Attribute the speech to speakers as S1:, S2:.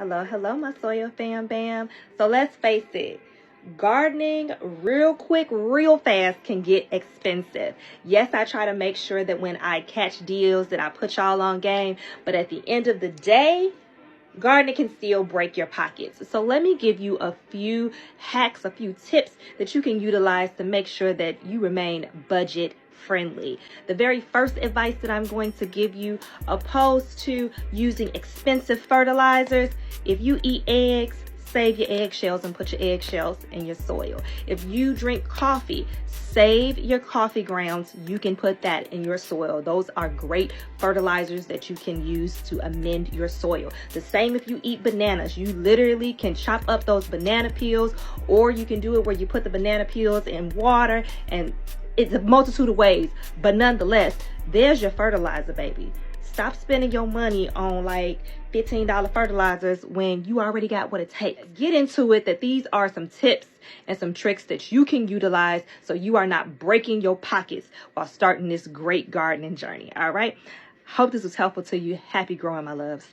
S1: Hello, hello, my soil fam bam. So let's face it, gardening real quick, real fast can get expensive. Yes, I try to make sure that when I catch deals that I put y'all on game, but at the end of the day, gardening can still break your pockets. So let me give you a few hacks, a few tips that you can utilize to make sure that you remain budget friendly. The very first advice that I'm going to give you, opposed to using expensive fertilizers, if you eat eggs, save your eggshells and put your eggshells in your soil. If you drink coffee, save your coffee grounds. You can put that in your soil. Those are great fertilizers that you can use to amend your soil. The same if you eat bananas. You literally can chop up those banana peels, or you can do it where you put the banana peels in water, and it's a multitude of ways. But nonetheless, there's your fertilizer, baby. Stop spending your money on like $15 fertilizers when you already got what it takes. Get into it, that these are some tips and some tricks that you can utilize so you are not breaking your pockets while starting this great gardening journey. All right. Hope this was helpful to you. Happy growing, my loves.